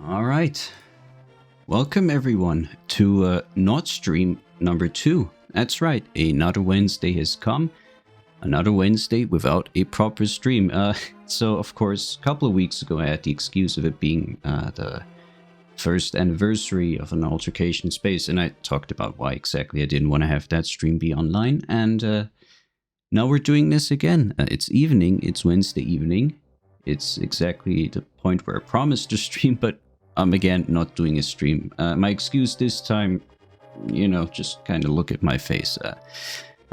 All right. Welcome everyone to Not Stream number 2. That's right, another Wednesday has come. Another Wednesday without a proper stream. So of course, a couple of weeks ago I had the excuse of it being the first anniversary of an altercation space, and I talked about why exactly I didn't want to have that stream be online, and now we're doing this again. It's evening, it's Wednesday evening. It's exactly the point where I promised to stream, but I'm again not doing a stream. My excuse this time, just kind of look at my face.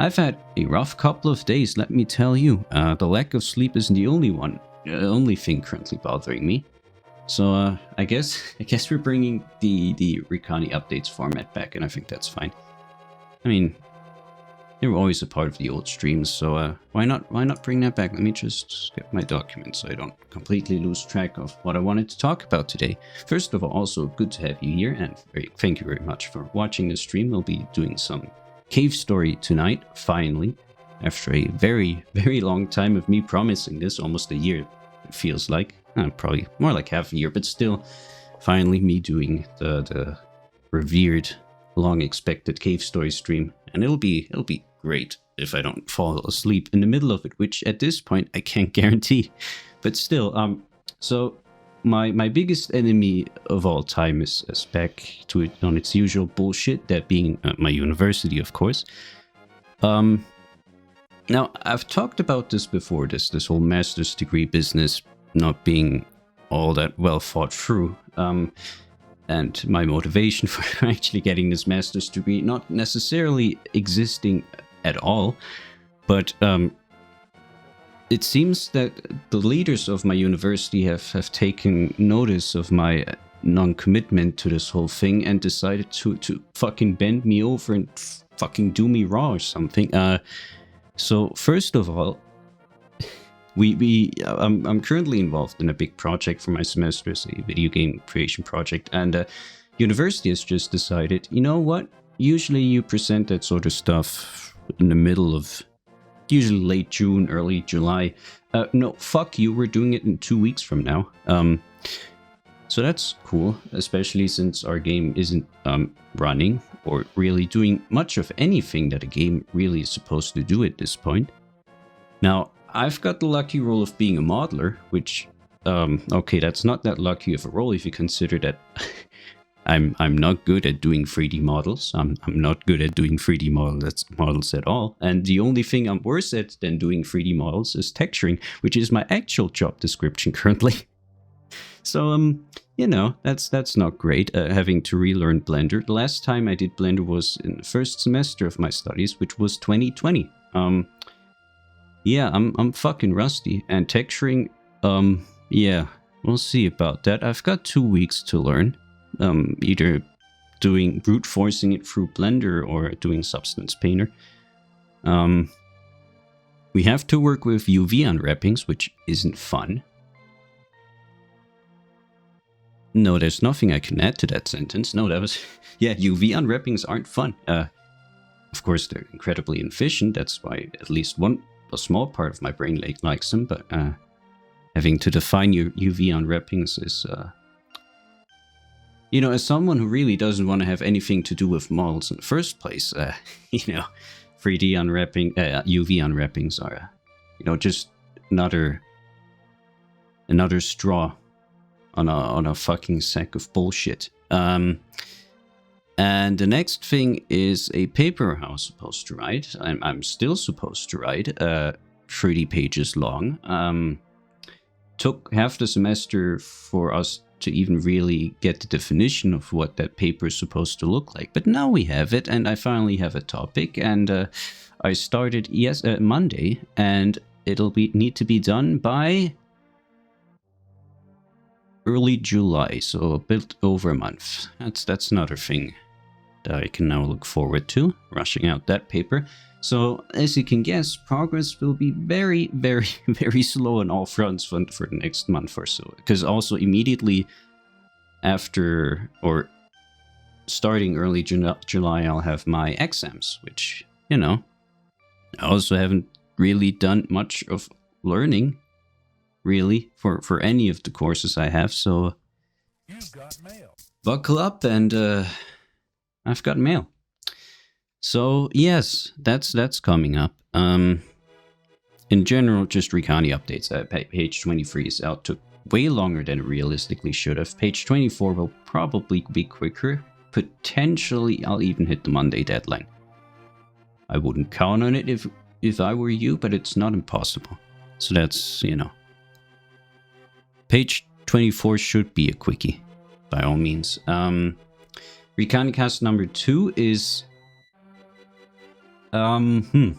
I've had a rough couple of days, let me tell you. The lack of sleep isn't the only thing currently bothering me. So I guess we're bringing the Rykani Updates format back, and I think that's fine. I mean, they were always a part of the old streams, so why not bring that back? Let me just get my documents so I don't completely lose track of what I wanted to talk about today. First of all, also good to have you here, and thank you very much for watching the stream. We'll be doing some cave story tonight, finally, after a very, very long time of me promising this, almost a year it feels like. Probably more like half a year, but still, finally me doing the revered, long-expected cave story stream, and it'll be great if I don't fall asleep in the middle of it, which at this point I can't guarantee. But still, so my biggest enemy of all time is back to it on its usual bullshit, that being my university, of course. Now, I've talked about this before, this whole master's degree business not being all that well thought through, and my motivation for actually getting this master's degree not necessarily existing at all, but it seems that the leaders of my university have taken notice of my non-commitment to this whole thing and decided to fucking bend me over and fucking do me raw or something. So first of all, I'm currently involved in a big project for my semester, it's a video game creation project, and university has just decided, you know what, usually you present that sort of stuff in the middle of, usually late June, early July. No, fuck you, we're doing it in 2 weeks from now. So that's cool, especially since our game isn't running or really doing much of anything that a game really is supposed to do at this point. Now, I've got the lucky role of being a modeler, which, okay, that's not that lucky of a role if you consider that I'm not good at doing 3D models. I'm not good at doing 3D models at all. And the only thing I'm worse at than doing 3D models is texturing, which is my actual job description currently. So, that's not great, having to relearn Blender. The last time I did Blender was in the first semester of my studies, which was 2020. Yeah, I'm fucking rusty, and texturing, yeah, we'll see about that. I've got 2 weeks to learn, either doing brute forcing it through Blender or doing Substance Painter. We have to work with UV unwrappings, which isn't fun. No, there's nothing I can add to that sentence. No, that was, yeah, UV unwrappings aren't fun. Of course, they're incredibly efficient. That's why at least a small part of my brain likes them, but having to define your UV unwrappings is, as someone who really doesn't want to have anything to do with models in the first place, 3D unwrapping, UV unwrappings are, just another straw on a fucking sack of bullshit. And the next thing is a paper I was supposed to write. I'm still supposed to write, 30 pages long. Took half the semester for us to even really get the definition of what that paper is supposed to look like. But now we have it, and I finally have a topic, and I started Monday, and it'll need to be done by early July, so a bit over a month. That's another thing that I can now look forward to, rushing out that paper. So, as you can guess, progress will be very, very, very slow on all fronts for the next month or so. Because also immediately after, or starting early July, I'll have my exams, which, I also haven't really done much of learning, really, for any of the courses I have. So, Buckle up and I've got mail. So yes, that's coming up. In general, just Rykani updates. Page 23 is out. Took way longer than it realistically should have. Page 24 will probably be quicker. Potentially, I'll even hit the Monday deadline. I wouldn't count on it if I were you, but it's not impossible. So that's, you know. Page 24 should be a quickie, by all means. Rykani cast number 2 is... How do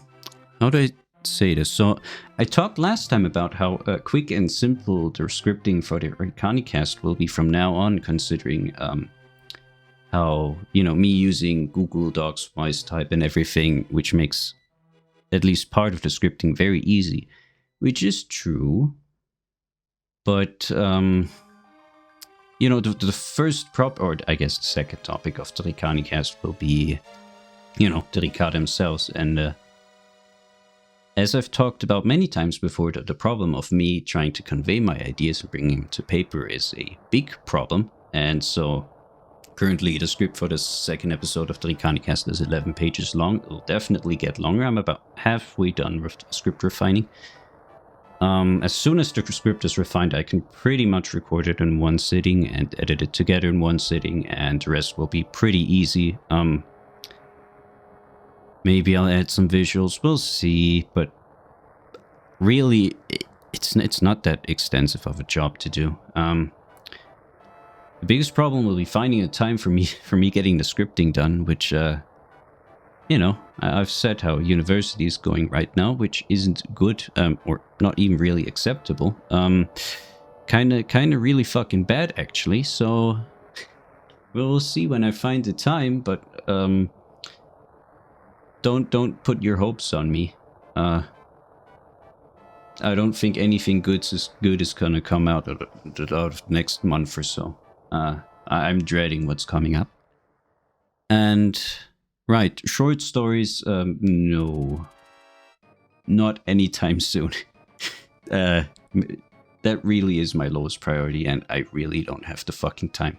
I say this? So, I talked last time about how quick and simple the scripting for the Rykani cast will be from now on, considering how, you know, me using Google Docs, VoiceType and everything, which makes at least part of the scripting very easy, which is true. But, you know, the first or I guess the second topic of the Rykani cast will be, you know, the Rika themselves. And as I've talked about many times before, the problem of me trying to convey my ideas and bringing them to paper is a big problem. And so currently the script for the second episode of the Rykani cast is 11 pages long. It'll definitely get longer. I'm about halfway done with the script refining. As soon as the script is refined, I can pretty much record it in one sitting and edit it together in one sitting, and the rest will be pretty easy. Maybe I'll add some visuals, we'll see, but really, it's not that extensive of a job to do. The biggest problem will be finding a time for me getting the scripting done, which, you know, I've said how university is going right now, which isn't good, or not even really acceptable. Kinda really fucking bad, actually, so we'll see when I find the time, but, don't put your hopes on me. I don't think anything good is gonna come out of next month or so. I'm dreading what's coming up. And right, short stories, no, not anytime soon. That really is my lowest priority, and I really don't have the fucking time.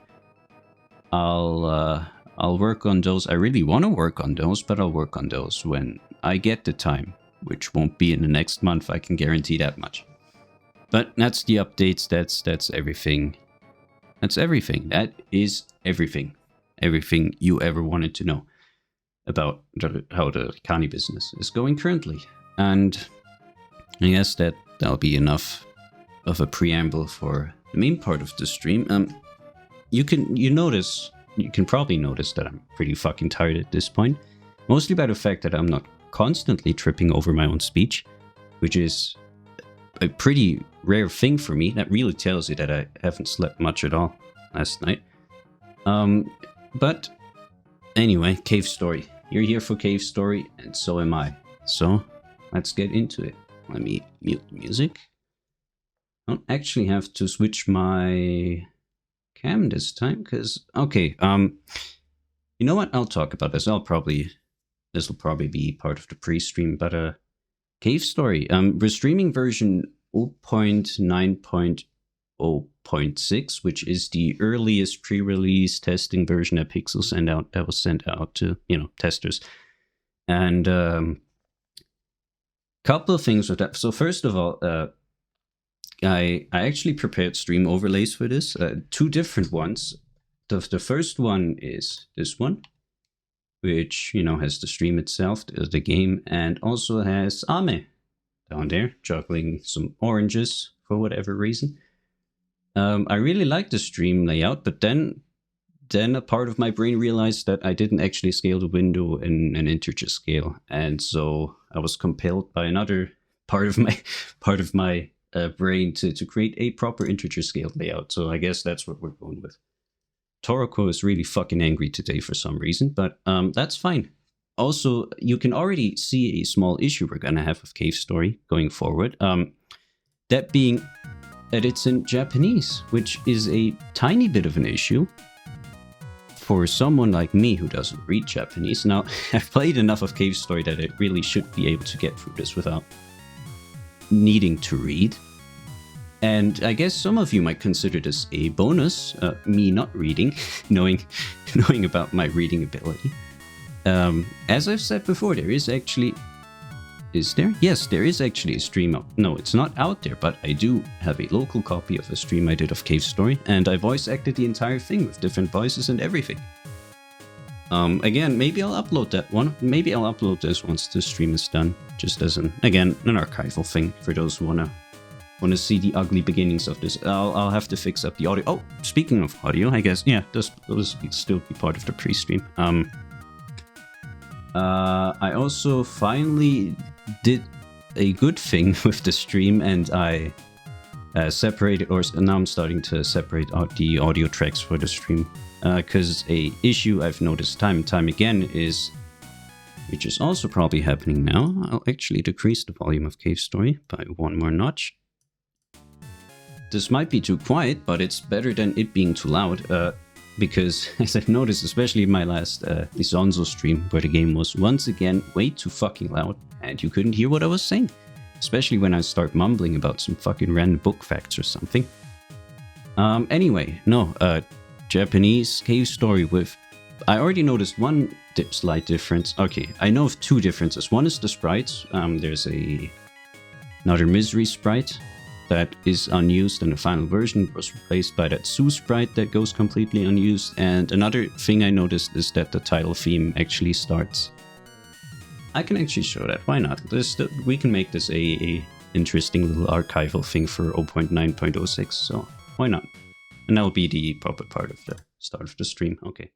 I'll work on those. I really want to work on those, but I'll work on those when I get the time, which won't be in the next month, I can guarantee that much. But that's the updates, that's everything. That's everything. That is everything. Everything you ever wanted to know about how the Rykani business is going currently. And I guess that'll be enough of a preamble for the main part of the stream. You can probably notice that I'm pretty fucking tired at this point. Mostly by the fact that I'm not constantly tripping over my own speech, which is a pretty rare thing for me. That really tells you that I haven't slept much at all last night. But anyway, Cave Story. You're here for Cave Story, and so am I. So let's get into it. Let me mute the music. I don't actually have to switch my cam this time, because okay, you know what? I'll talk about this. This will probably be part of the pre-stream, but Cave Story. We're streaming version 0.9.0.6, which is the earliest pre-release testing version that Pixel was sent out to, you know, testers. And couple of things with that. So first of all, I actually prepared stream overlays for this. Two different ones. The first one is this one, which, you know, has the stream itself, the game, and also has Ame down there juggling some oranges for whatever reason. I really like the stream layout, but then a part of my brain realized that I didn't actually scale the window in an integer scale, and so I was compelled by another part of my brain to create a proper integer scale layout. So I guess that's what we're going with. Toroko is really fucking angry today for some reason, but that's fine. Also, you can already see a small issue we're gonna have with Cave Story going forward. That being that it's in Japanese, which is a tiny bit of an issue for someone like me who doesn't read Japanese. Now, I've played enough of Cave Story that I really should be able to get through this without needing to read. And I guess some of you might consider this a bonus, me not reading, knowing about my reading ability. As I've said before, there is actually... Is there? Yes, there is actually a stream out. No, it's not out there, but I do have a local copy of a stream I did of Cave Story, and I voice acted the entire thing with different voices and everything. Again, maybe I'll upload that one. Maybe I'll upload this once the stream is done, just as an archival thing for those who wanna see the ugly beginnings of this. I'll have to fix up the audio. Oh, speaking of audio, I guess, yeah, this will still be part of the pre-stream. I also finally did a good thing with the stream, and I separated, or now I'm starting to separate out the audio tracks for the stream. Because a issue I've noticed time and time again is, which is also probably happening now, I'll actually decrease the volume of Cave Story by one more notch. This might be too quiet, but it's better than it being too loud, because as I've noticed, especially in my last Isonzo stream, where the game was once again way too fucking loud, and you couldn't hear what I was saying. Especially when I start mumbling about some fucking random book facts or something. Anyway, no, Japanese Cave Story with... I already noticed one slight difference. Okay, I know of two differences. One is the sprites. There's another Misery sprite that is unused in the final version. It was replaced by that Sue sprite that goes completely unused. And another thing I noticed is that the title theme actually starts. I can actually show that. Why not? We can make this a interesting little archival thing for 0.9.06, so why not? And that'll be the proper part of the start of the stream. Okay.